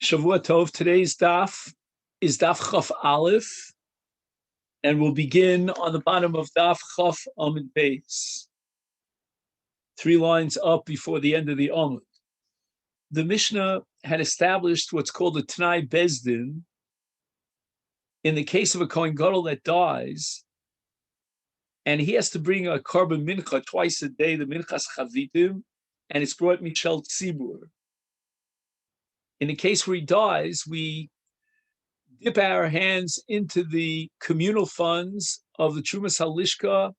Shavua Tov. Today's daf is daf Chaf Aleph, and we'll begin on the bottom of daf Chaf Amud Beis, 3 lines up before the end of the Amud. The Mishnah had established what's called a T'nai Bezdin. In the case of a Kohen Gadol that dies, and he has to bring a carbon mincha twice a day, the minchas chavitim, and it's brought Mishel Tzibur. In the case where he dies, we dip our hands into the communal funds of the Trumas Halishka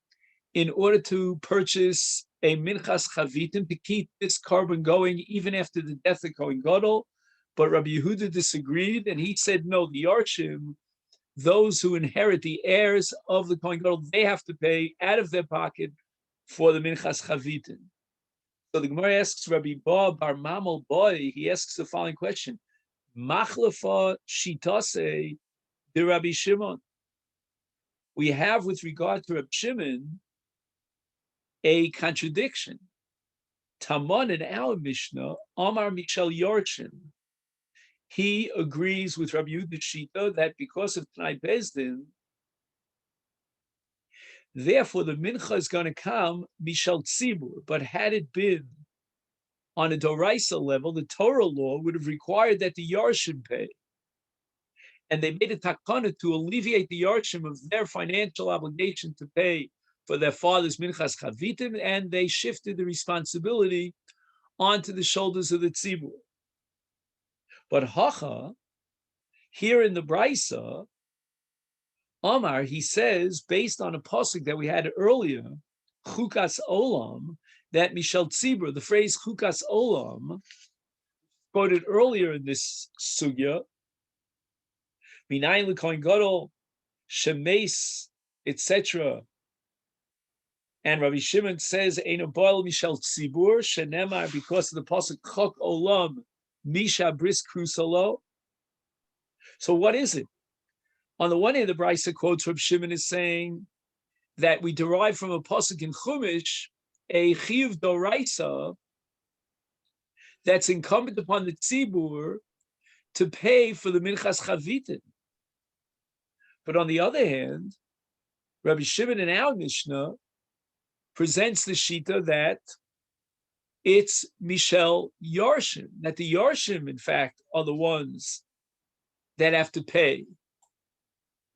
in order to purchase a minchas chavitim to keep this carbon going even after the death of Kohen Gadol. But Rabbi Yehuda disagreed, and he said, no, the Yarshim, those who inherit, the heirs of the Kohen Gadol, they have to pay out of their pocket for the minchas chavitim. So the Gemara asks Rabbi Bar Mamel Boy, he asks the following question: Machlafa shitase de Rabbi Shimon. We have, with regard to Rabbi Shimon, a contradiction. Taman in our Mishnah, Amar Mishel Yorshim. He agrees with Rabbi Yehuda Shita that because of T'nai Bezdin, therefore the mincha is going to come Mishel Tzibur. But had it been on a Doraisa level, the Torah law would have required that the Yarshim pay. And they made a takana to alleviate the Yarshim of their financial obligation to pay for their father's minchas chavitim, and they shifted the responsibility onto the shoulders of the tzibur. But Hacha, here in the Braisa, Omar, he says, based on a pasuk that we had earlier, Chukas Olam, that Mishel Tzibur, the phrase Chukas Olam, quoted earlier in this sugya, Minayin l'Kohen Gadol, Shemes, etc. And Rabbi Shimon says, Eino Boil Mishel Tzibur, Shenemar, because of the pasuk Chok Olam, Misha Bris Krusalo. So what is it? On the one hand, the Brisa quotes Rabbi Shimon is saying that we derive from a pasuk in Chumash a chiyuv doraisa that's incumbent upon the tzibur to pay for the minchas chavitim. But on the other hand, Rabbi Shimon in our Mishnah presents the shita that it's Mishel Yarshim, that the Yarshim, in fact, are the ones that have to pay.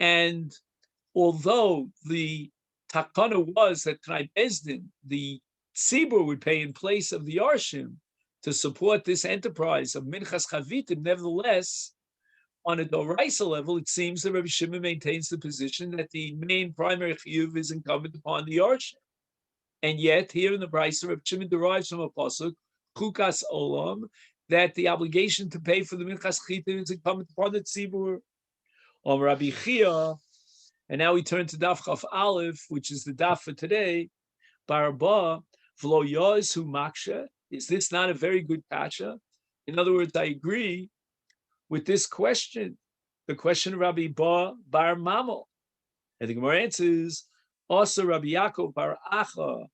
And although the takana was that T'nai Bezdin, the tzibur would pay in place of the Yarshim to support this enterprise of minchas chavitim, nevertheless, on a doraisa level, it seems that Rabbi Shimon maintains the position that the main primary chiyuv is incumbent upon the Yarshim. And yet, here in the Brisa, Rabbi Shimon derives from a pasuk, Chukas Olam, that the obligation to pay for the minchas chavitim is incumbent upon the tzibur. Rabbi Chia, and now we turn to Daf Chaf Aleph, which is the Daf for today. Barba v'lo yoz hu maksha. Is this not a very good kasha? In other words, I agree with this question, the question of Rabbi Bar Mamel. And the Gemara answers, also Rabbi Yaakov Bar Acha,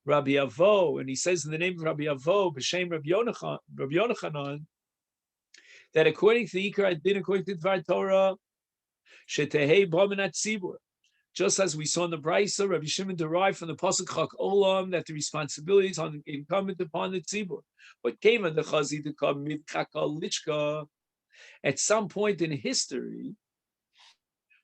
Rabbi Avo, and he says in the name of Rabbi Avo, b'shem Rabbi Yonachanan, that according to the Ikar Adin, according to the Dvar Torah, Shetehei Bominat Tzibur. Just as we saw in the Brisa, Rabbi Shimon derived from the pasuk Chak Olam that the responsibility is incumbent upon the Tzibur. What came on the Chazi to come Midchakal Lichka? At some point in history,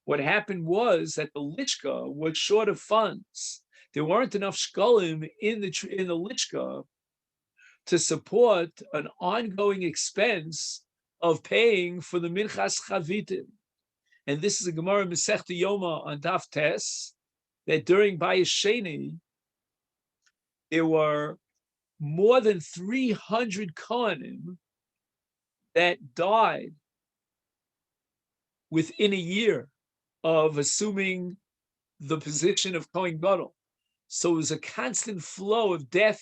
what happened was that the Lichka was short of funds. There weren't enough Shekalim in the Lichka to support an ongoing expense of paying for the Minchas Chavitim. And this is a Gemara Masechet Yomi on Daf Tes, that during Bayis Sheni, there were more than 300 Kohanim that died within a year of assuming the position of Kohen Gadol. So it was a constant flow of death,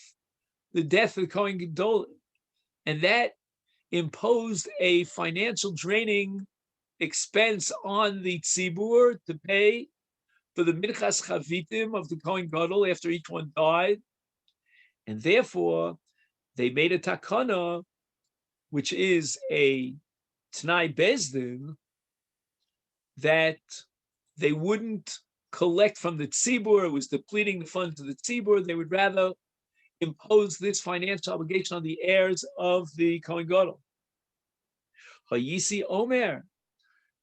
the death of Kohen Gadol. And that imposed a financial draining expense on the tzibur to pay for the minchas chavitim of the Kohen Gadol after each one died. And therefore, they made a takana, which is a T'nai Bezdin that they wouldn't collect from the tzibur. It was depleting the funds of the tzibur. They would rather impose this financial obligation on the heirs of the Kohen Gadol. Hayisi Omer.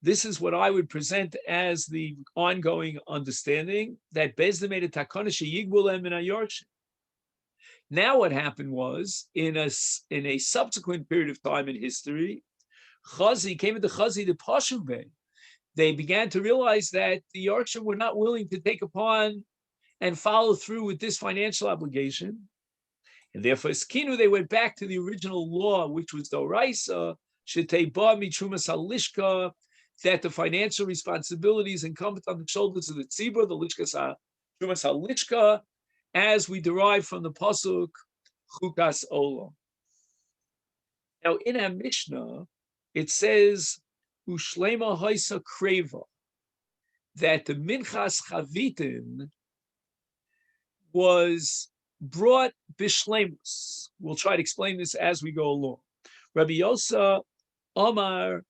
This is what I would present as the ongoing understanding that Bezdin made a takana sheyigbulem min hayorshim. Now what happened was, in a subsequent period of time in history, Chazi came into Chazi the Pashuveh. They began to realize that the Yorshim were not willing to take upon and follow through with this financial obligation. And therefore, Skinu, they went back to the original law, which was the Oraisa, Sheteba Mitrumas Halishka, that the financial responsibilities incumbent on the shoulders of the Tzibur, the Lishka Trumas Halishka, as we derive from the Pasuk, Chukas Olam. Now, in our Mishnah, it says, Ushlema Haisa Kreva, that the Minchas Chavitin was brought bishlemus. We'll try to explain this as we go along. Rabbi Yosa Omar,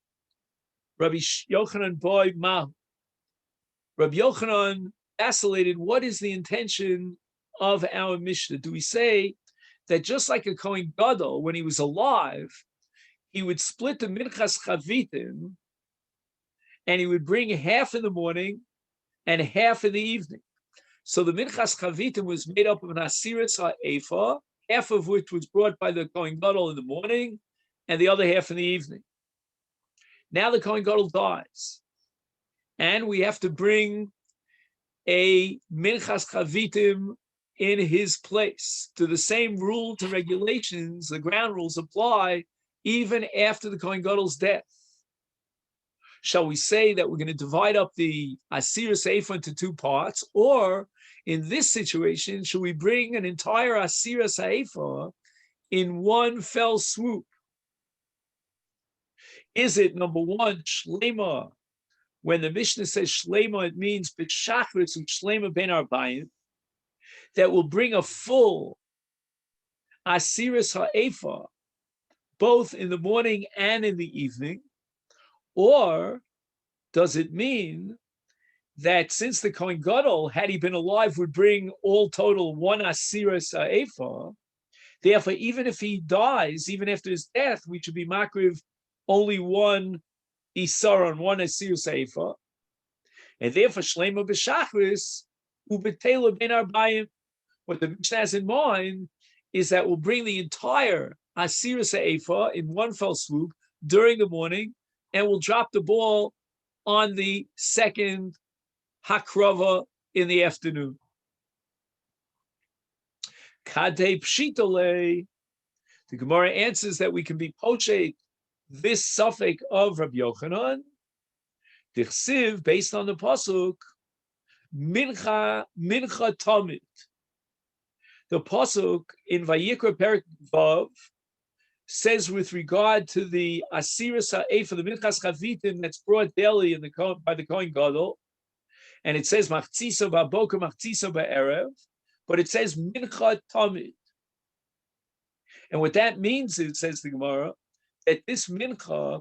Rabbi Yochanan Boy Mahu. Rabbi Yochanan vacillated. What is the intention of our Mishnah? Do we say that just like a Kohen Gadol, when he was alive, he would split the Minchas Chavitim and he would bring half in the morning and half in the evening? So the Minchas Chavitim was made up of an Asiris HaEfa, half of which was brought by the Kohen Gadol in the morning, and the other half in the evening. Now the Kohen Gadol dies, and we have to bring a Minchas Chavitim in his place. To the same rules and regulations, the ground rules apply even after the Kohen Gadol's death. Shall we say that we're going to divide up the Asiris HaEfa into two parts, or in this situation, should we bring an entire Asiris HaEfa in one fell swoop? Is it, number one, Shlema? When the Mishnah says Shlema, it means B'shachris u'Shlema ben Arbayim, that will bring a full Asiris HaEfa, both in the morning and in the evening? Or does it mean that since the Kohen Gadol, had he been alive, would bring all total one Asiris HaEfa, therefore, even if he dies, even after his death, we should be makriv only one Isaron, one Asiris HaEfa, and therefore, Shlema b'shachris u'b'tela ben arbayim. What the Mishnah has in mind is that we'll bring the entire Asiris HaEfa in one fell swoop during the morning, and we'll drop the ball on the second hakrava in the afternoon. Kadei pshitole, the Gemara answers that we can be poached this suffix of Rabbi Yochanan, dichsiv, based on the pasuk, mincha tamid. The pasuk in Vayikra Perek Vav says with regard to the Asiris HaEfa, the Minchas Chavitim that's brought daily by the Kohen Gadol, and it says Machtzisa ba'boker, Machtzisa ba'erev, but it says Mincha Tamid. And what that means is, says the Gemara, that this Mincha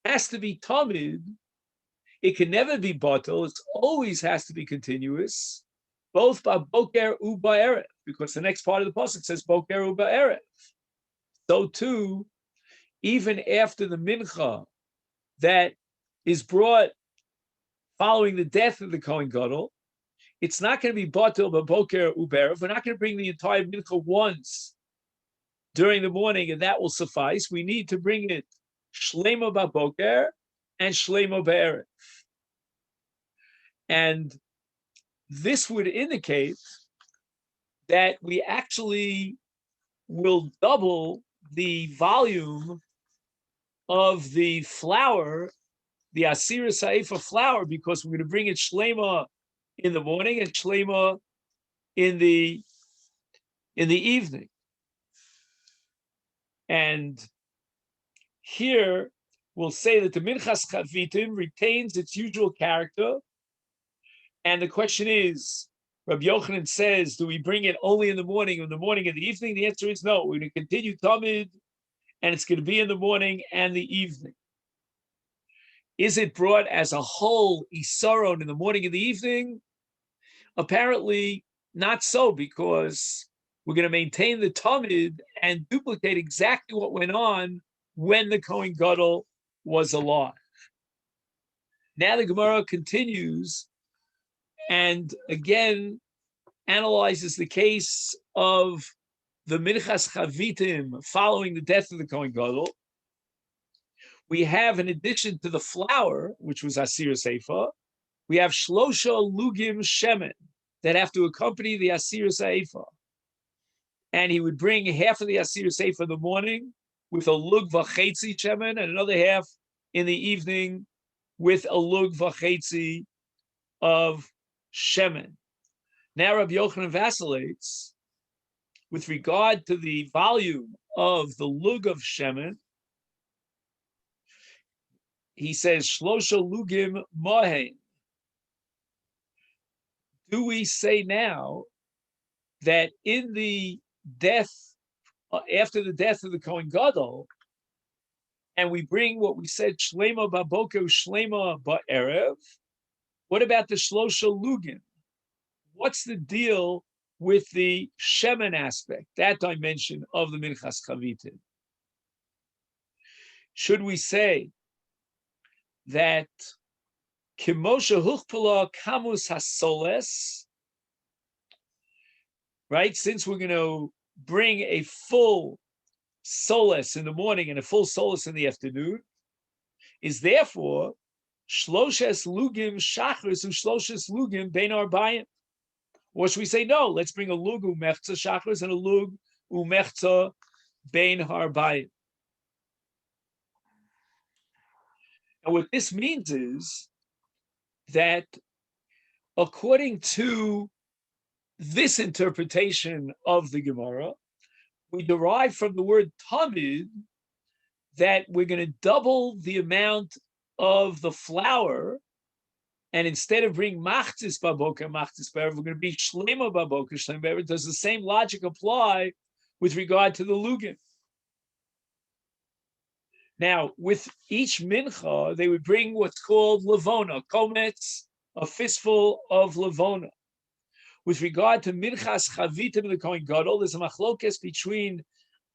has to be Tamid. It can never be batel. It always has to be continuous, both ba'boker u ba'erev, because the next part of the pasuk says boker u ba'erev. So too, even after the mincha that is brought following the death of the Kohen Gadol, it's not going to be batel b'boker u'berev. We're not going to bring the entire mincha once during the morning, and that will suffice. We need to bring it shlema b'boker and shlema b'erev. And this would indicate that we actually will double the volume of the flour, the Asiris HaEfa flour, because we're going to bring it shlema in the morning and shlema in the evening. And here we'll say that the Minchas Chavitim retains its usual character. And the question is, Rabbi Yochanan says, do we bring it only in the morning and the evening? The answer is no. We're going to continue Tamid, and it's going to be in the morning and the evening. Is it brought as a whole isaron in the morning and the evening? Apparently not so, because we're going to maintain the Talmud and duplicate exactly what went on when the Kohen Gadol was alive. Now the Gemara continues and again analyzes the case of the Minchas Chavitim following the death of the Kohen Gadol. We have, in addition to the flour, which was Asir Seifa, we have Shlosha Lugim Shemen that have to accompany the Asir Seifa. And he would bring half of the Asir Seifa in the morning with a Lug Vachetzi Shemen and another half in the evening with a Lug Vachetzi of Shemen. Now Rabbi Yochanan vacillates with regard to the volume of the Lug of Shemen. He says, Shlosha Lugim Mohen. Do we say now that in the death, after the death of the Kohen Gadol, and we bring what we said, Shlema Baboker, Shlema Ba'erev, what about the Shlosha Lugim? What's the deal with the Shemen aspect, that dimension of the Minchas Chavitim? Should we say that Kimosha Huchpala Kamus Hasoles, right? Since we're going to bring a full solace in the morning and a full solace in the afternoon, is therefore Shloshes Lugim Shachris and Shloshes Lugim Bein Arbayim. Or should we say, no, let's bring a Lug Umechza Shachris and a Lug Umechza Bein Harbayim. And what this means is that according to this interpretation of the Gemara, we derive from the word Tamid that we're going to double the amount of the flour, and instead of bringing machzis baboker, machzis be'erev, we're going to be shlema baboker, shlema be'erev. Does the same logic apply with regard to the lugim? Now, with each mincha, they would bring what's called levona, kometz, a fistful of levona. With regard to minchas chavitim of the Kohen Gadol, there's a machlokes between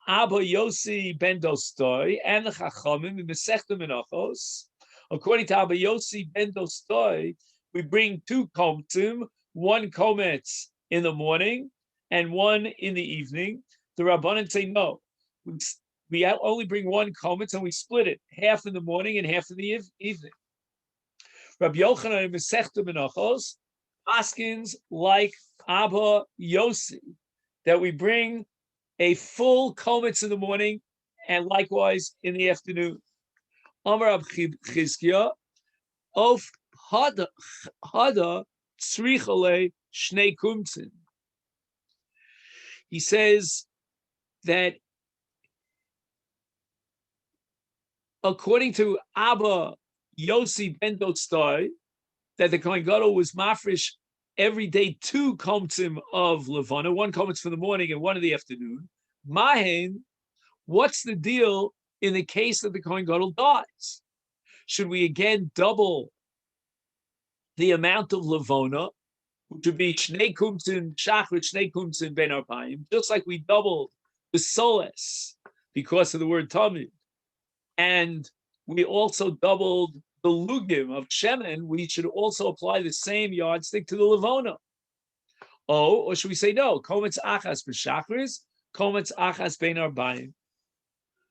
Abba Yossi ben Dostoi and the Chachamim in Masechet Menachos. According to Abba Yossi ben Dostoi, we bring two kometzim, one kometz in the morning and one in the evening. The Rabbanan say no. We only bring one kometz and we split it, half in the morning and half in the evening. Rabbi Yochanan in Masechet Menachos askins like Abba Yossi, that we bring a full kometz in the morning and likewise in the afternoon. Amar Rab Chizkiya, of hada tzrichale shnei kumtzin. He says that according to Abba Yossi ben Dostoi, that the Kohen Gadol was mafresh every day two komtzim of levana, one kometz for the morning and one in the afternoon. Mahen, what's the deal in the case that the Kohen Gadol dies? Should we again double the amount of levana, which would be shnei kumtzin shachrit, shnei kumtzin ben arbayim, just like we doubled the soles because of the word tamid, and we also doubled the lugim of shemen, we should also apply the same yardstick to the levona. Oh, or should we say no? Kometz achas b'shachris, kometz achas bein arbayim.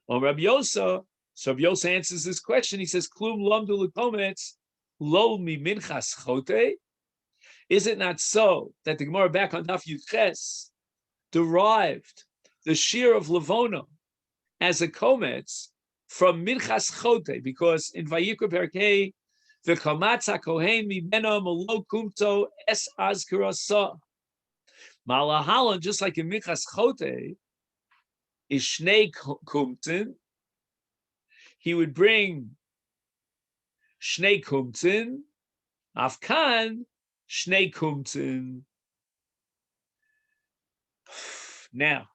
Well, Rabbi Yosa, so Rabbi Yosa answers this question. He says, "Klum lamdu lekometz lo mi minchas chote." Is it not so that the Gemara back on Daf Yudches derived the shear of levona as a kometz from Minchas Chote, because in Vayikra Perkei, the Kamatz HaKohen Mimena Malo Kumto Es Azkarasa. Malahalan, just like in Minchas Chote, is Shnei Kumtin. He would bring Shnei Kumtin, Afkan Shnei Kumtin. Now,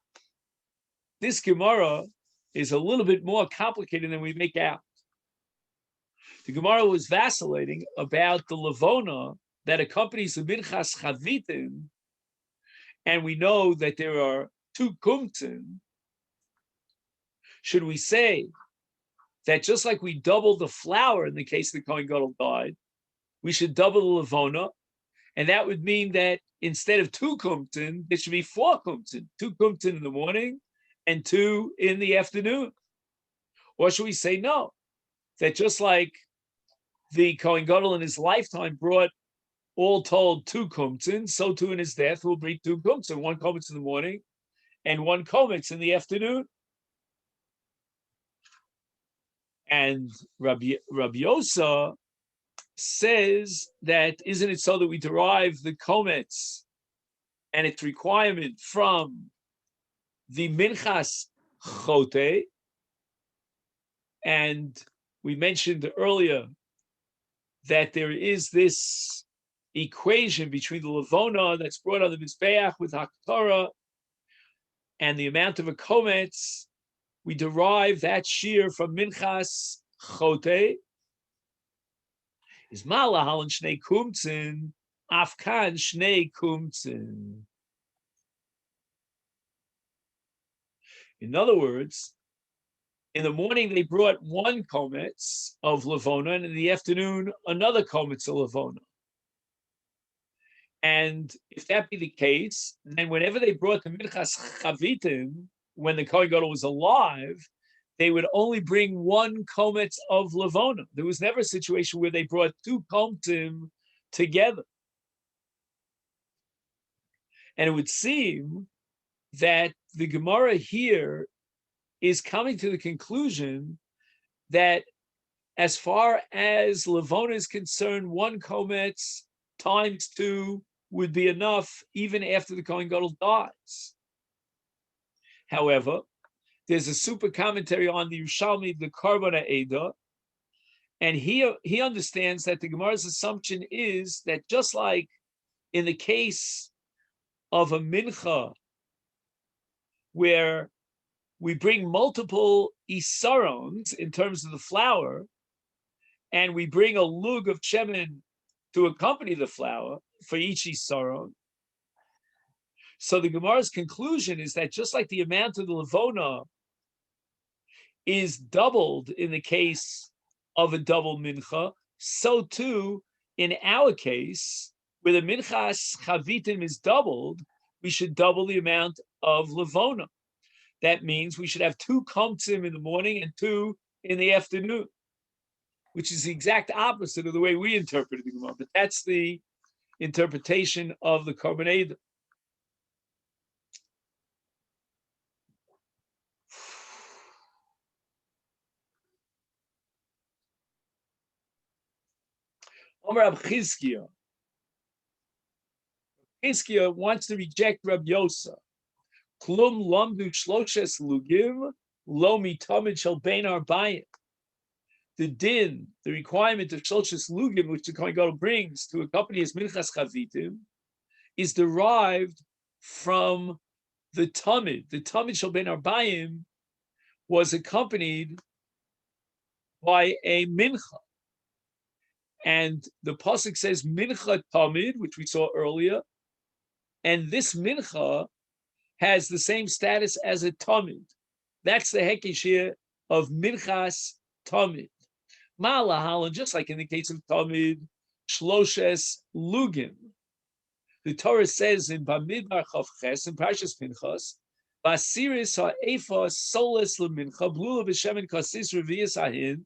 this Gemara is a little bit more complicated than we make out. The Gemara was vacillating about the Levona that accompanies the Minchas Chavitim, and we know that there are two kumtzin. Should we say that just like we doubled the flour in the case the Kohen Gadol died, we should double the Levona, and that would mean that instead of two kumtzin, there should be four kumtzin, two kumtzin in the morning and two in the afternoon? Or should we say no, that just like the Kohen Gadol in his lifetime brought all told two kumtzin, so too in his death will bring two kumtzin, one kometz in the morning and one kometz in the afternoon? And Rabbi Yosa says that isn't it so that we derive the kometz and its requirement from the minchas chote? And we mentioned earlier that there is this equation between the levona that's brought on the mizbeach with haktorah and the amount of a kometz. We derive that shear from minchas chote. Is malahalan shnei kumtzin, afkan shnei kumtzin. In other words, in the morning they brought one kometz of levona, and in the afternoon another kometz of levona. And if that be the case, then whenever they brought the minchas chavitim, when the Kohen Gadol was alive, they would only bring one kometz of levona. There was never a situation where they brought two kometzim together. And it would seem that the Gemara here is coming to the conclusion that as far as levona is concerned, one kometz times two would be enough even after the Kohen Gadol dies. However, there's a super commentary on the Yerushalmi, the Karbona Eda, and he understands that the Gemara's assumption is that just like in the case of a mincha, where we bring multiple isarons in terms of the flour, and we bring a lug of shemen to accompany the flour for each isaron. So the Gemara's conclusion is that just like the amount of the levona is doubled in the case of a double mincha, so too in our case, where the minchas chavitim is doubled, we should double the amount of levona. That means we should have two komtzim in the morning and two in the afternoon, which is the exact opposite of the way we interpret the Gemara. But that's the interpretation of the Korban Eder. Omer Rab Chizkiah. Chizkiah wants to reject Rab Yosa. Klum lamdu shloshes lugim lo mitamid shel bein arbayim. The din, the requirement of shloshes lugim, which the Kohen Gadol brings to accompany his minchas chavitim, is derived from the tamid. The tamid shel bein arbayim was accompanied by a mincha. And the pasuk says mincha tamid, which we saw earlier, and this mincha has the same status as a tamid. That's the hekesh here of minchas tamid. Ma'alahalan, just like in the case of tamid, shloshes lugim. The Torah says in Bamidbar Chavches, in Parshas Pinchas, Basiris ha'efa soles lemincha, blula b'shemen kasis revius ahin.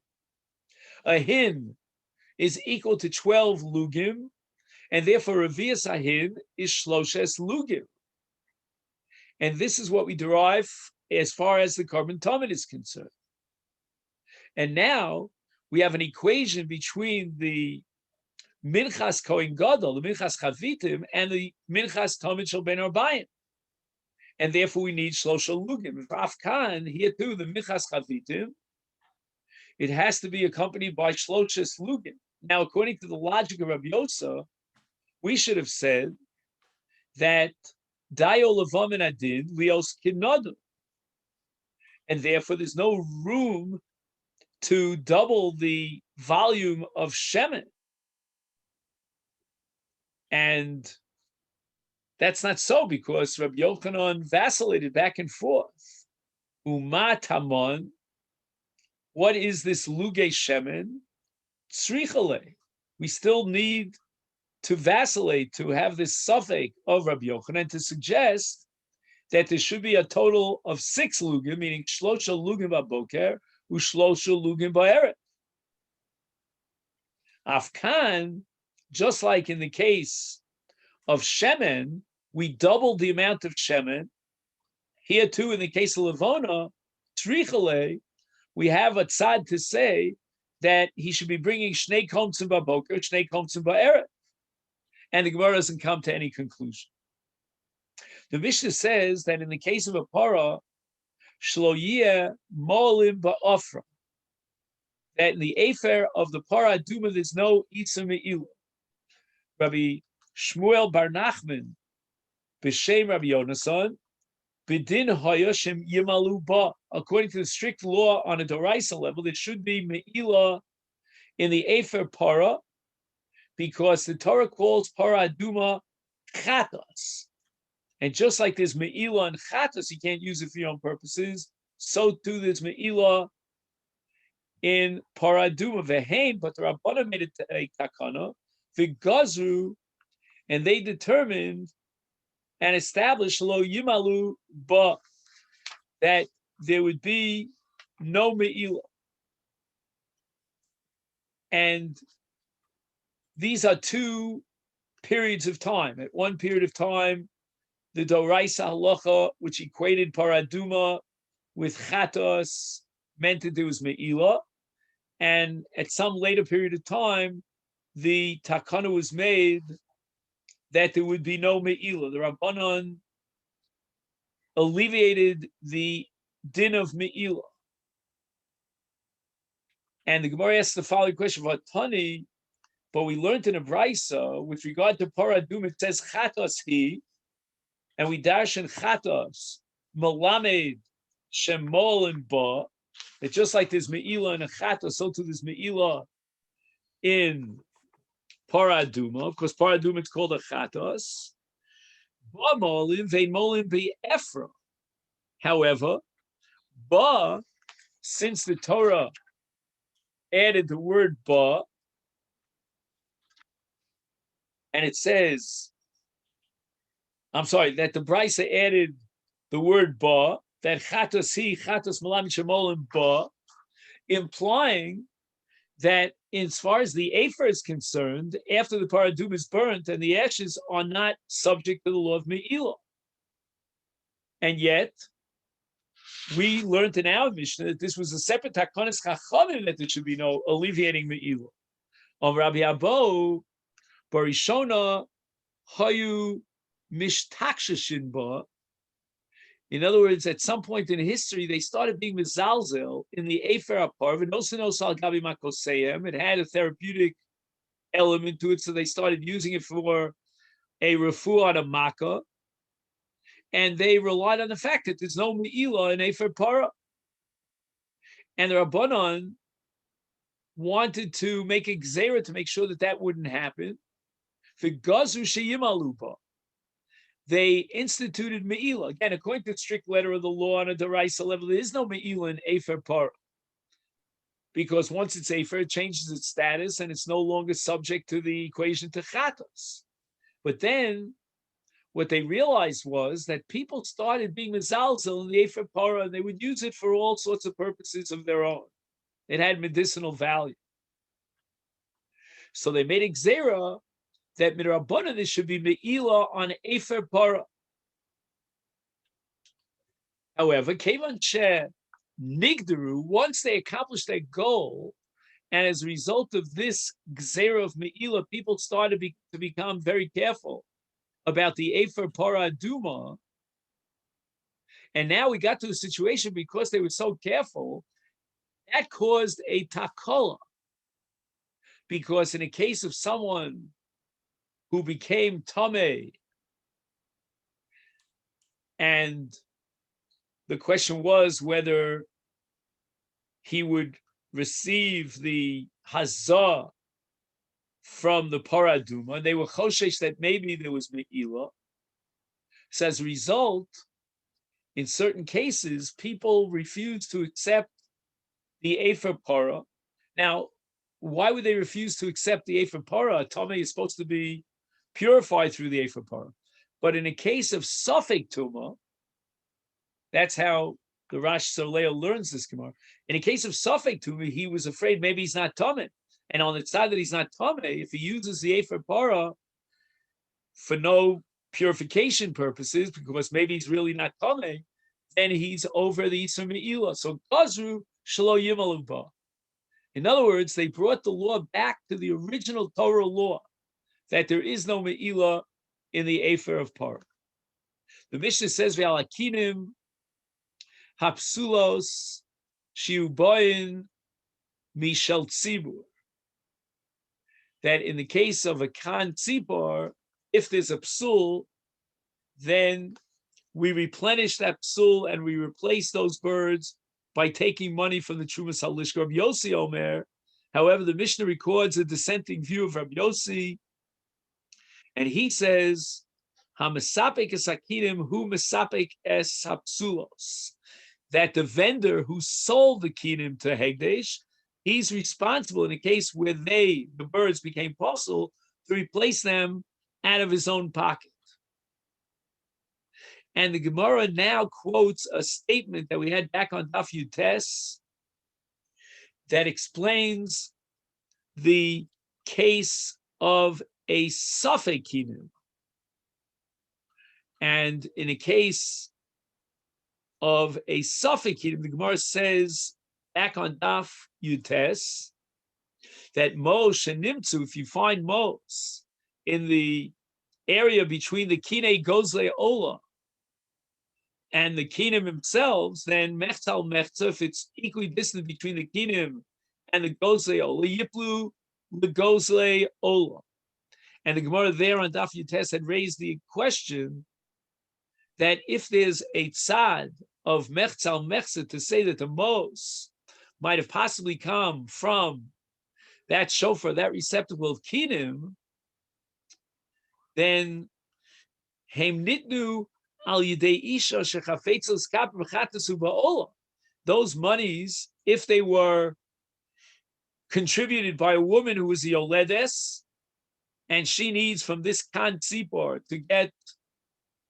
A hin is equal to 12 lugim, and therefore revius ahin is shloshes lugim. And this is what we derive as far as the Korban Tamid is concerned. And now we have an equation between the Minchas Kohen Gadol, the Minchas Chavitim, and the Minchas Tamid Shel Ben Arbayim. And therefore we need Shlosha Lugim. And for Afkan, here too, the Minchas Chavitim, it has to be accompanied by Shloshes Lugim. Now, according to the logic of Rabbi Yosa, we should have said that Dayo Levam and Adin, Leos Kinodum. And therefore there's no room to double the volume of shemen. And that's not so, because Rabbi Yochanan vacillated back and forth. Umat Hamon, what is this luge shemen? Tzrichale. We still need to vacillate, to have this suffix of Rabbi Yochanan, to suggest that there should be a total of 6 lugim, meaning shlosha lugim ba'boker, ushlosha lugim ba'eret. Afkan, just like in the case of shemen, we doubled the amount of shemen. Here too, in the case of Levona, tzrichale, we have a tzad to say that he should be bringing shnei komtzim ba'boker, shnei komtzim ba'eret. And the Gemara doesn't come to any conclusion. The Mishnah says that in the case of a para, shlo yeh molim ba'ofra, that in the afer of the para aduma there's no itza me'ilu. Rabbi Shmuel bar Nachman b'shem Rabbi Yonasan b'din hayoshem yimalu ba. According to the strict law on a doraisa level, it should be me'ilah in the afer para, because the Torah calls para aduma chatas. And just like there's me'ilah and chatas, you can't use it for your own purposes, so too there's me'ilah in para aduma veheim, but the Rabbanan made it a takana, v'gazru, and they determined and established lo yimalu ba, that there would be no me'ilah. And these are 2 periods of time. At one period of time, the Doraisa Halacha, which equated Paraduma with Chatos, meant that there was Me'ilah. And at some later period of time, the Takana was made that there would be no Me'ilah. The Rabbanan alleviated the din of Me'ilah. And the Gemara asks the following question: Vatani, but we learned in a brisa with regard to Paradum, it says Chatos he, and we darshan Chatos Malamed Shemol and Ba. That just like there's Me'ilah in a Chatos, so too there's Me'ilah in Paraduma. Of course, Paraduma it's called a Chatos. Ba Molim Vein Molim be Ephra. However, Ba, since the Torah added the word Ba, and it says, I'm sorry, that the Brisa added the word Ba, that Chatos he, Chatos Malam Shemolim Ba, implying that as far as the Afer is concerned, after the Paradum is burnt, and the ashes are not subject to the law of Me'ilah. And yet, we learned in our Mishnah that this was a separate Takonis Chachamim, that there should be no alleviating Me'ilah. On Rabbi Abo, Barishona Hayu Mishtakshashin Ba. In other words, at some point in history, they started being mizalzel in the Efer Aparv, and Nosal Gabi Makoseyem. It had a therapeutic element to it, so they started using it for a refu on a makkah. And they relied on the fact that there's no Me'ilah in Efer Para. And the Rabbanon wanted to make a gzera to make sure that that wouldn't happen. V'gazu sheyimalu ba. They instituted Me'ilah. Again, according to the strict letter of the law on a Deraisa level, there is no Me'ilah in Efer Para. Because once it's Efer, it changes its status and it's no longer subject to the equation to Chatos. But then, what they realized was that people started being mezalzel in the Efer Para, and they would use it for all sorts of purposes of their own. It had medicinal value. So they made a gzera that midrabanan this should be me'ilah on Efer Para. However, kevan she nigdaru, once they accomplished their goal, and as a result of this gzera of me'ilah, people started to become very careful about the Efer Para Duma. And now we got to a situation, because they were so careful, that caused a takala. Because in a case of someone who became tameh, and the question was whether he would receive the hazah from the paraduma. They were choshesh that maybe there was me'ilah. So as a result, in certain cases, people refuse to accept the Efer Para. Now, why would they refuse to accept the Efer Para? Tame is supposed to be purified through the Efer Para. But in a case of Safek Tuma, that's how the Rash Soleo learns this Gemara. In a case of Safek Tuma, he was afraid maybe he's not Tame. And on the side that he's not Tame, if he uses the Efer Para for no purification purposes, because maybe he's really not Tame, then he's over the Yisur Me'ilah. So Gazru Shelo Yimalu Ba. In other words, they brought the law back to the original Torah law that there is no Me'ilah in the Efer of Parah. The Mishnah says, Ve'alakinim hapsulos shiuboyin mishel tzibur. That in the case of a kan tzibur, if there's a psul, then we replenish that psul and we replace those birds by taking money from the Trumas HaLishka. Rabbi Yossi Omer, however, the Mishnah records a dissenting view of Rabbi Yossi, and he says, "Hamasapek es hakinim hu masapek es hapsulos," that the vendor who sold the kinim to Hegdesh, he's responsible in a case where the birds became possible, to replace them out of his own pocket. And the Gemara now quotes a statement that we had back on Daf Yutes that explains the case of a Safek Kinum. And in a case of a Safek Kinum, the Gemara says back on Daf Yutes that Mos and Nimtzu, if you find Mos in the area between the Kine Gozle Ola and the kinim themselves, then mechtal mechza, if it's equally distant between the kinim and the gozle ola, yiplu the gozle ola. And the Gemara there on Daf Yutes had raised the question that if there's a tzad of mechtal mechza, to say that the mos might have possibly come from that shofar, that receptacle of kinim, then heim nitnu al yidei isha shechafetzos kap v'chatasu ba'ola. Those monies, if they were contributed by a woman who was the Yoledes, and she needs from this kan tzipor to get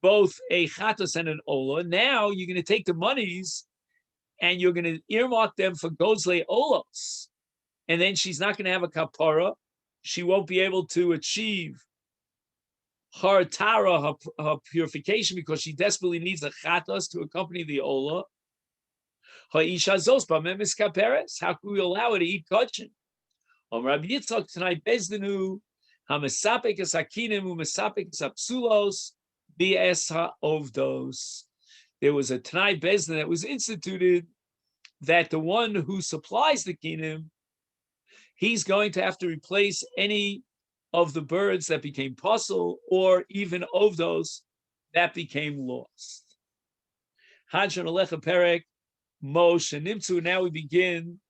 both a chatas and an ola, now you're going to take the monies and you're going to earmark them for gozle olos. And then she's not going to have a kapara. She won't be able to achieve her tara, her purification, because she desperately needs a chatas to accompany the ola. How can we allow her to eat kachin? Rabbi Yitzchak tonight bezdenu hamasapek es hakinim umasapek es hapsulos b'es ha'ovdos. There was a Tanai Bezdin that was instituted that the one who supplies the kinim, he's going to have to replace any of the birds that became puzzle, or even of those that became lost. Hadron Alecha Perek, Moshe Nimtzu. Now we begin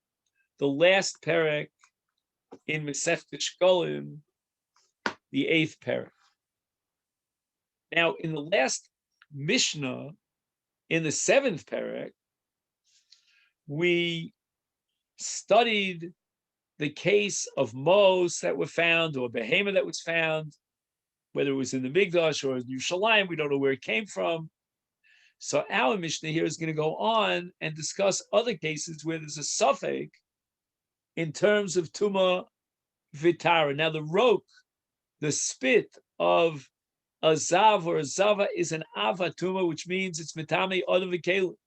the last Perek in Masechet Shekalim, the 8th Perek. Now, in the last Mishnah, in the 7th Perek, we studied the case of Mos that were found, or Behemoth that was found, whether it was in the Migdash or in Yerushalayim, we don't know where it came from. So our Mishnah here is going to go on and discuss other cases where there's a suffix in terms of Tuma Vitara. Now the rok, the spit of a Zav or a Zava, is an Ava Tuma, which means it's Mitame Oda V'Kelim.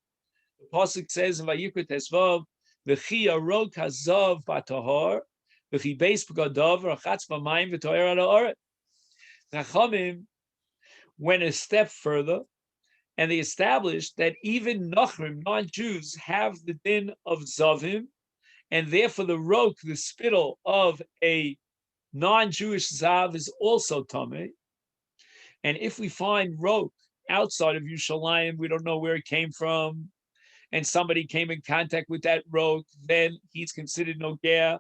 The Pasuk says in Vayikra Tesvav, V'chi arok hazav batahar, v'chi beis b'gadav rachatz b'mayim v'toyer al ha'aret. Chachamim went a step further, and they established that even Nochrim, non-Jews, have the din of Zavim, and therefore the rok, the spittle of a non-Jewish Zav, is also Tameh. And if we find rok outside of Yerushalayim, we don't know where it came from, and somebody came in contact with that rok, then he's considered nogea,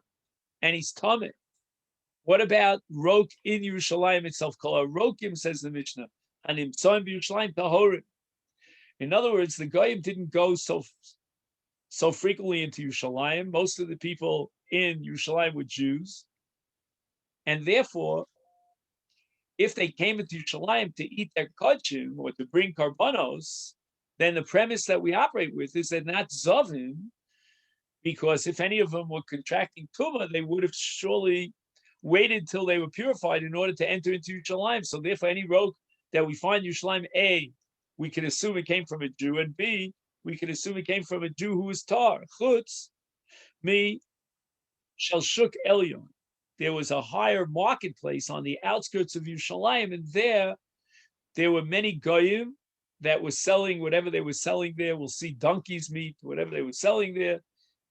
and he's tameh. What about rok in Yerushalayim itself? Kol rokim, says the Mishnah, and in Yerushalayim tahorim. In other words, the goyim didn't go so frequently into Yerushalayim. Most of the people in Yerushalayim were Jews, and therefore, if they came into Yerushalayim to eat their kodshim or to bring karbanos, then the premise that we operate with is that not zovim, because if any of them were contracting tumah, they would have surely waited till they were purified in order to enter into Yerushalayim. So therefore, any rok that we find Yerushalayim, A, we can assume it came from a Jew, and B, we can assume it came from a Jew who was tar. Chutz mi shel shuk elyon. There was a higher marketplace on the outskirts of Yerushalayim, and there were many goyim that were selling whatever they were selling there. We'll see donkey's meat, whatever they were selling there,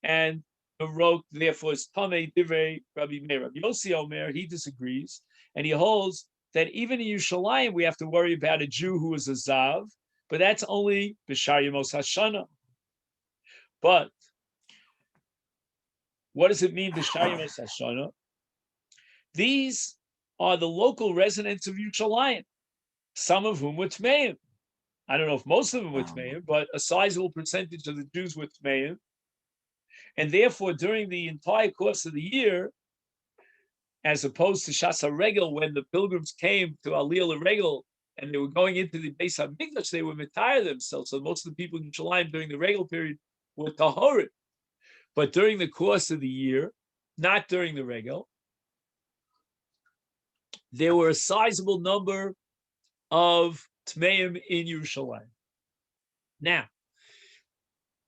and the rok therefore is tamei divrei Rabbi Meir. Rabbi Yossi Omer, he disagrees, and he holds that even in Yerushalayim we have to worry about a Jew who is a zav, but that's only b'shar yemos hashana. But what does it mean b'shar yemos hashana? These are the local residents of Yerushalayim, some of whom were Tmeim. I don't know if most of them were Tmeim, but a sizable percentage of the Jews were Tmeim. And therefore, during the entire course of the year, as opposed to Shasa Regel, when the pilgrims came to Aliyah Regel and they were going into the Beis HaMikdash, they were mitayr themselves. So most of the people in Yerushalayim during the Regel period were Tahorim. But during the course of the year, not during the Regel, there were a sizable number of Tmeim in Yerushalayim. Now,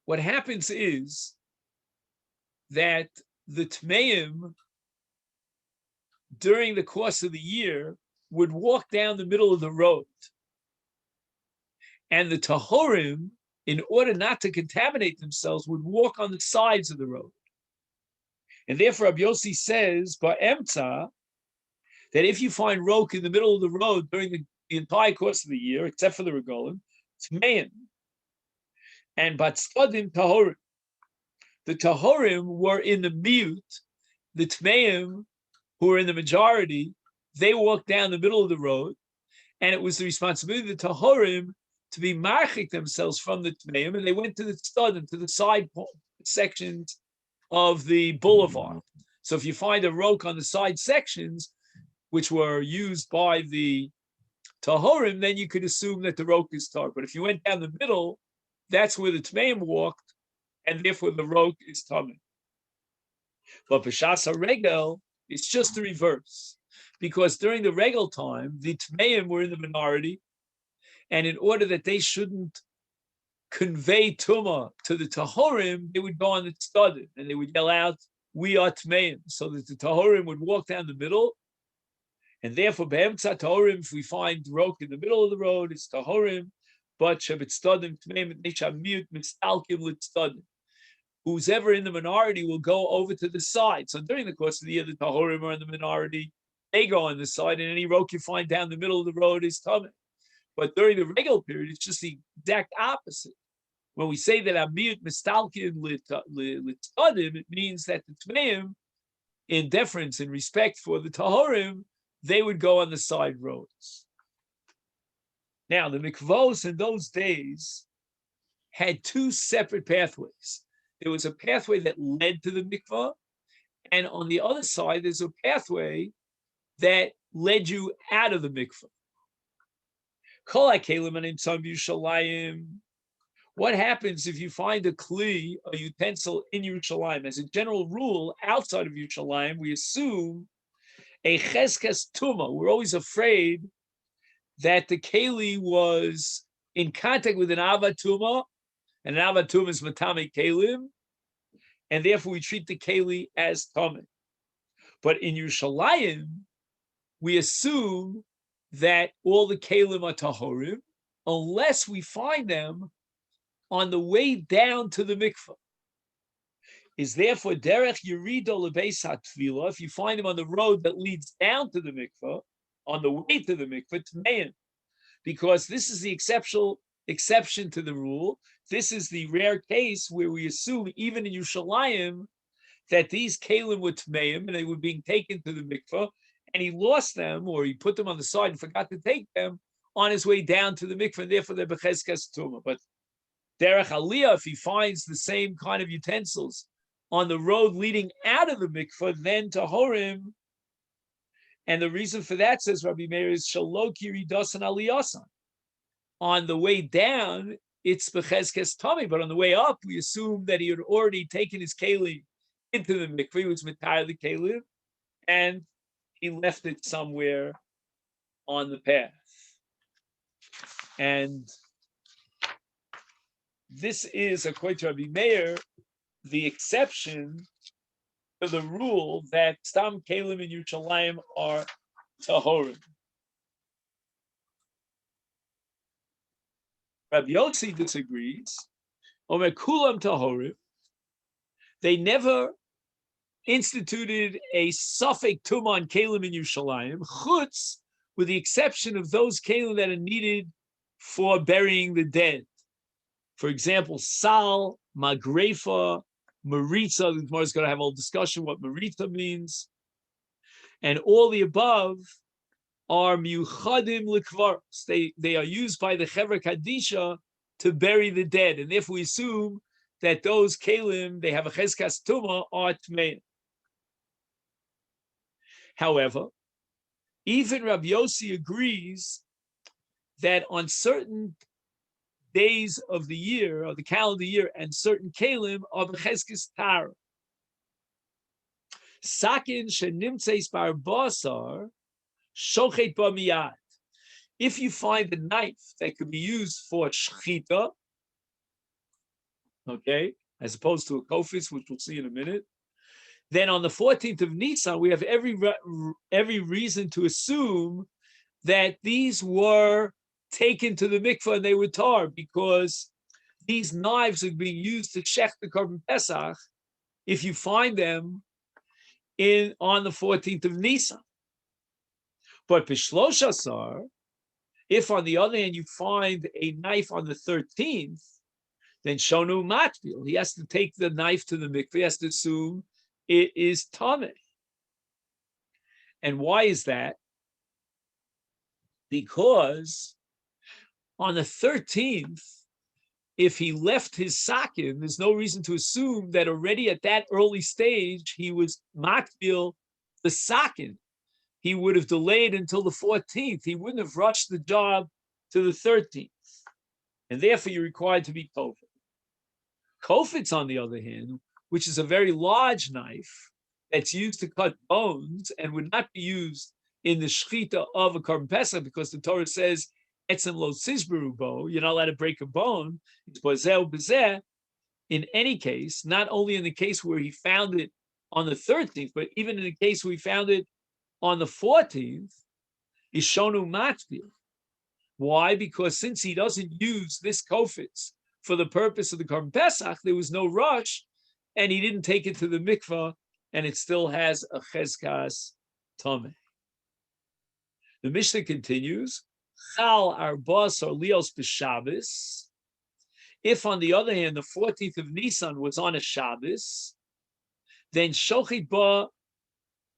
what happens is that the Tmeim, during the course of the year, would walk down the middle of the road. And the Tahorim, in order not to contaminate themselves, would walk on the sides of the road. And therefore, Rabbi Yossi says, Ba'emtza, that if you find rok in the middle of the road during the entire course of the year, except for the regolim, Tmeim, and Batstadim Tahorim. The Tahorim were in the miut, the Tmeim, who were in the majority, they walked down the middle of the road, and it was the responsibility of the Tahorim to be marchik themselves from the Tmeim, and they went to the Stadim, to the side sections of the boulevard. So if you find a rok on the side sections, which were used by the Tahorim, then you could assume that the rok is tar. But if you went down the middle, that's where the Tmeim walked, and therefore the rok is tamei. But b'shas regel, it's just the reverse, because during the regel time, the Tmeim were in the minority, and in order that they shouldn't convey tumah to the Tahorim, they would go on the tzaddim, and they would yell out, "We are Tmeim," so that the Tahorim would walk down the middle. And therefore, be'emtza Tahorim, if we find rok in the middle of the road, it's Tahorim, but shebetzadim Tmeim nishamiyut mistalkim litzdadim. Who's ever in the minority will go over to the side. So during the course of the year, the Tahorim are in the minority, they go on the side, and any rok you find down the middle of the road is tamei. But during the regular period, it's just the exact opposite. When we say that amiyut mistalkim litzdadim, it means that the Tmeim, in deference and respect for the Tahorim, they would go on the side roads. Now, the mikvos in those days had two separate pathways. There was a pathway that led to the mikvah, and on the other side, there's a pathway that led you out of the mikvah. Kol ha'kelim anim tzam Yerushalayim. What happens if you find a kli, a utensil in Yerushalayim? As a general rule, outside of Yerushalayim, we assume a cheskes tuma. We're always afraid that the keli was in contact with an avatuma, and an avatuma is matame kelim, and therefore we treat the keli as tamei. But in Yerushalayim, we assume that all the kelim are tahorim, unless we find them on the way down to the mikvah. Is therefore derech yerido lebeis hatvila. If you find them on the road that leads down to the mikvah, on the way to the mikvah, tmeim, because this is the exception to the rule this is the rare case where we assume, even in Yerushalayim, that these kalim were tmeim and they were being taken to the mikveh, and he lost them, or he put them on the side and forgot to take them on his way down to the mikveh, and therefore they're becheskas tumah. But derech aliyah, if he finds the same kind of utensils on the road leading out of the mikveh, then tahorim. And the reason for that, says Rabbi Meir, is shalok yiridasan aliyasan. On the way down, it's becheskes tami, but on the way up, we assume that he had already taken his kelim into the mikveh, he was mitayr the kelim, and he left it somewhere on the path. And this is, according to Rabbi Meir, the exception to the rule that stam kelim in Yerushalayim are tahorim. Rabbi Yossi disagrees. Omer kulam tahorim. They never instituted a suffix tumah on kelim in Yerushalayim, chutz, with the exception of those kelim that are needed for burying the dead. For example, sal, magrefa, maritza. The Gemara is going to have a whole discussion what maritza means. And all the above are miuchadim likvaros. They are used by the Chevra Kadisha to bury the dead. And if we assume that those kelim, they have a cheskas tumah, are tmeim. However, even Rabbi Yossi agrees that on certain days of the year, or the calendar year, and certain kelim are b'cheskes tar. Sakin shenimtzeis bar basar shochet ba miyad. If you find a knife that could be used for shchita, okay, as opposed to a kofis, which we'll see in a minute, then on the 14th of Nisan, we have every reason to assume that these were taken to the mikveh and they were tar, because these knives are being used to shech the korban pesach if you find them on the 14th of Nisan. But b'shlosh asar, if on the other hand you find a knife on the 13th, then shonu matbil, he has to take the knife to the mikveh, he has to assume it is tameh. And why is that? Because on the 13th, if he left his sakin, there's no reason to assume that already at that early stage he was matbil the sakin. He would have delayed until the 14th. He wouldn't have rushed the job to the 13th. And therefore you're required to be kofit. Kofitz, on the other hand, which is a very large knife that's used to cut bones and would not be used in the shechita of a korban pesach, because the Torah says, etzem lo sizberu bo, you're not allowed to break a bone. It's bozeh b'zeh. In any case, not only in the case where he found it on the 13th, but even in the case where he found it on the 14th, is shonu matbil. Why? Because since he doesn't use this kofitz for the purpose of the korban pesach, there was no rush, and he didn't take it to the mikvah, and it still has a cheskas tameh. The Mishnah continues, chal arbas or lios b'Shabbos. If, on the other hand, the 14th of Nisan was on a Shabbos, then shochit ba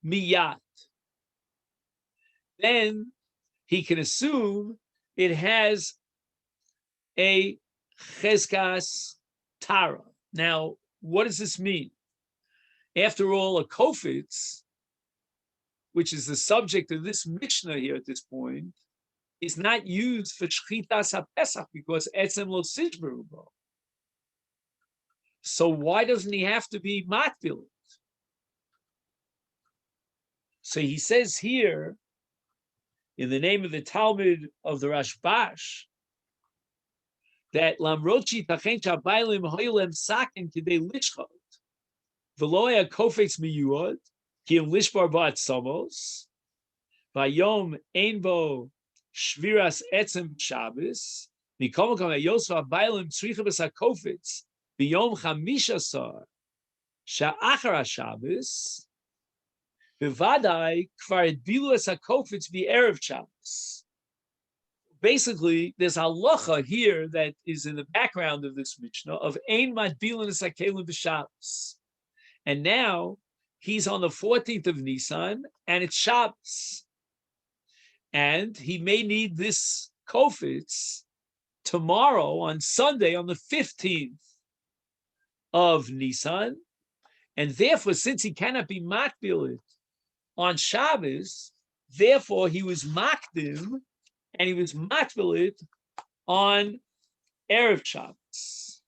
miyat. Then he can assume it has a cheskas tara. Now, what does this mean? After all, a kofitz, which is the subject of this Mishnah here at this point, is not used for shchitas haPesach because etzem lo sijberu bo. So why doesn't he have to be matbil? So he says here, in the name of the Talmud of the Rashbash, that lamrochi tachen shabaylim hoylem sakin kidei lishchot v'loya kofetz miyuad ki im lishbar ba'at somos vayom ein bo shviras etzem Shabbos mikom kam yosef baylim tzricha b'sakofetz b'yom chamishasar sha'achar Shabbos bevadai kvar edbilu es hakofetz b'erev Shabbos. basically, there's halacha here that is in the background of this Mishnah of ein madbilin esakelim b'Shabbos. And now he's on the 14th of Nisan, and it's Shabbos. And he may need this kofitz tomorrow on Sunday on the 15th of Nisan. And therefore, since he cannot be makbil on Shabbos, therefore he was makdim, and he was makbil on Erev Shabbos.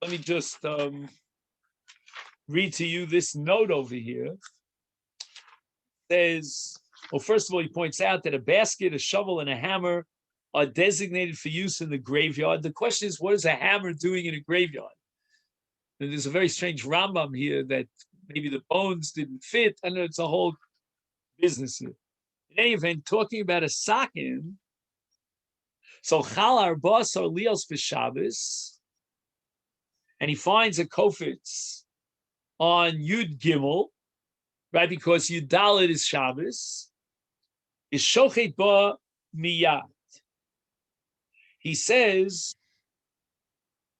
Let me just read to you this note over here. It says, well, first of all, he points out that a basket, a shovel, and a hammer are designated for use in the graveyard. The question is, what is a hammer doing in a graveyard? And there's a very strange Rambam here that maybe the bones didn't fit. I know it's a whole business here. In any event, talking about a sakin, so chal arbas or lios b'Shabbos, and he finds a kofitz on Yud Gimel, right? Because Yud Dalet is Shabbos, is shochet ba miyad. He says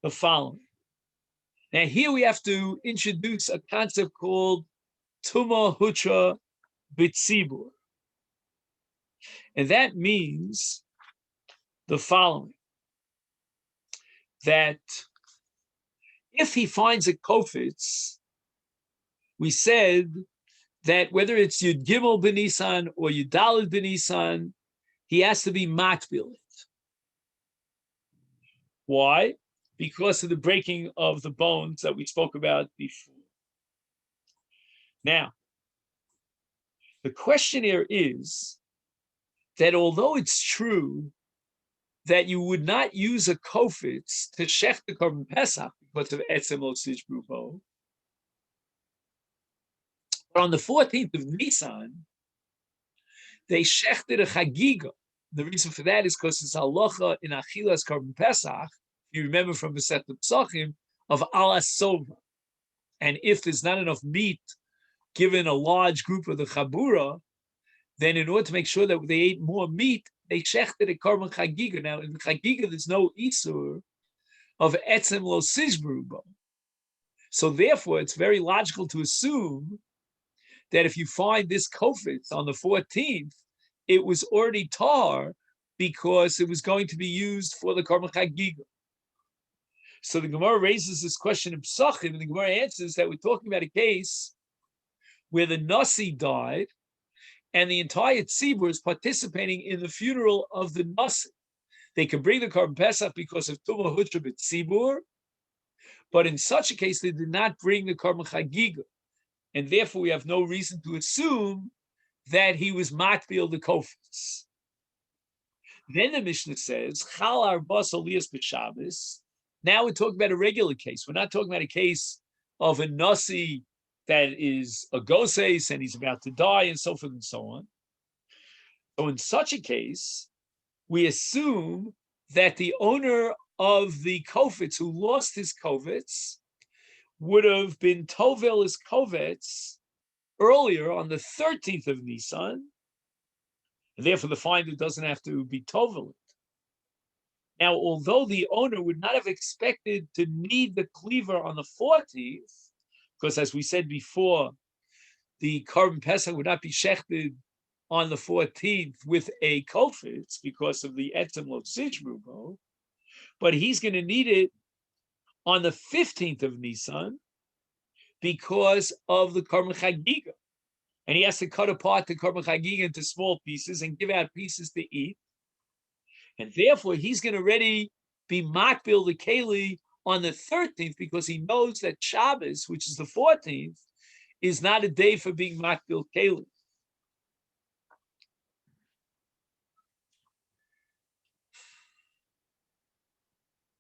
the following. Now, here we have to introduce a concept called Tuma Hutra B'Tzibur. And that means the following, that if he finds a kofitz, we said that whether it's Yud Gimel B'Nisan or Yud Dalet B'Nisan, he has to be matbil. Why? Because of the breaking of the bones that we spoke about before. Now, the question here is that although it's true that you would not use a kofitz to shech the korban pesach because of etzem lo sishbru bo, but on the 14th of Nisan, they shechted a chagiga. The reason for that is because it's halacha in achilas korban pesach. You remember from Masechet Psachim of alas sova, and if there's not enough meat given a large group of the chabura, then in order to make sure that they ate more meat, they shechted a korban chagiga. Now in the chagiga, there's no isur of etzem lo sishbru bo. So therefore, it's very logical to assume that if you find this kofitz on the 14th, it was already tar because it was going to be used for the korban chagiga. So the Gemara raises this question in Psachim, and the Gemara answers that we're talking about a case where the Nasi died, and the entire tzibur is participating in the funeral of the Nasi. They can bring the korban pesach because of Tumah Hutra b'Tzibur, but in such a case, they did not bring the korban chagiga, and therefore we have no reason to assume that he was matbil the kofitz. Then the Mishnah says, Chal arbas aliyas b'Shabbos. Now we're talking about a regular case. We're not talking about a case of a nasi that is a goses and he's about to die and so forth and so on. So in such a case, we assume that the owner of the kofitz who lost his kofitz would have been tovel his kofitz earlier on the 13th of Nisan, and therefore the finder doesn't have to be tovel. Now, although the owner would not have expected to need the cleaver on the 14th, because as we said before, the korban pesach would not be shechted on the 14th with a kofitz because of the etzem lo sishbru bo, but he's going to need it on the 15th of Nisan because of the korban chagiga, and he has to cut apart the korban chagiga into small pieces and give out pieces to eat. And therefore, he's going to already be makbil the keli on the 13th because he knows that Shabbos, which is the 14th, is not a day for being makbil keli.